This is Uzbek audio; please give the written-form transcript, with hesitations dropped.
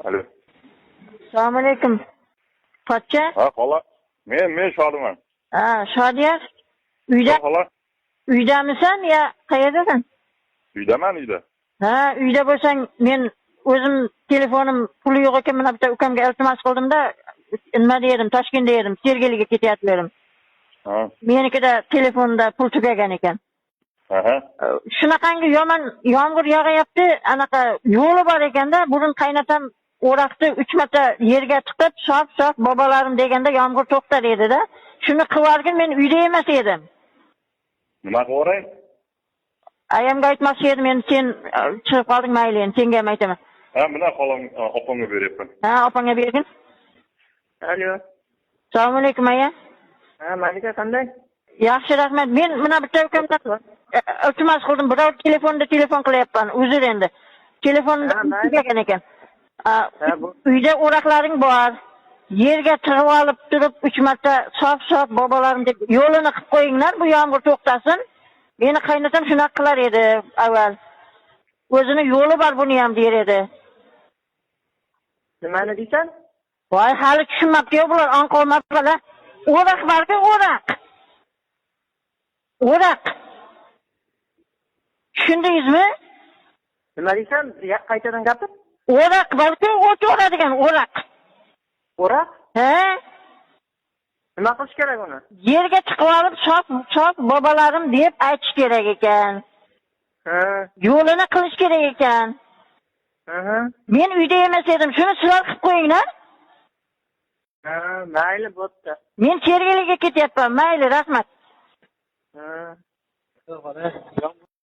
Alo. Assalomu alaykum. Pochcha? Ha, xola. Men Shodiman. Ha, Shodiya. Xola. Uydamisan yo qayerdasan? Uyda. Ha, uyda bo'lsang, men o'zim telefonim puli yo'q ekan, mana bitta ukamga iltimos qildim-da, nima dedim, Toshkentda edim, Sergeliga ketyaptilar. Ha. Menikida telefonda pul tugagan ekan. Aha. Shunaqangi yomon yomg'ir yog'ayapti, anaqa yo'li bor ekanda, burun qaynatam o'raqni 3 marta yerga tiqib, shop bobolarim deganda yomg'ir to'xtar edi-da. Shuni qilargin, men uyda emas edim. Nima qilaveray? Ayamga aytmoqchi edim, men sen chiqib qolding, mayli, endi senga ham aytaman. Ha, mana xolam opamga beryapman. Ha, opangga bergin. Alo. Assalomu alaykum, aya. Ha, Malika qanday? Yaxshi, rahmat. Men mana bitta ukamdan iltimos qildim, birov telefonda telefon qilyapman. Uzr endi. Telefonda tugagan ekan. Uyda o'raqlaring bor. Yerga tig'ib olib turib 3 marta sof bobolarim deb yo'lini qilib qo'yinglar, bu yomg'ir to'xtasin. Meni qaynatam shunaqa qilar edi avval. O'zini yo'li bor buni ham der edi. Nimani deysan? Voy, hali tushunmabdi-yu bular, anqolmabdilar. O'raq borku, o'raq. Tushundingizmi? Nima deysan? Qaytadan gapir. O'raq borku, o't o'radigan o'raq. O'raq? He? Nima qilish kerak uni? Yerga chiqib olib, sof bobolarim deb aytish kerak ekan. Ha. Yo'lini qilish kerak ekan. Aha. Men uyda emas edim, shuni sizlar qilib qo'yinglar. Ha, mayli bo'pti. Men Sergeliga ketyapman, mayli, rahmat. Ha.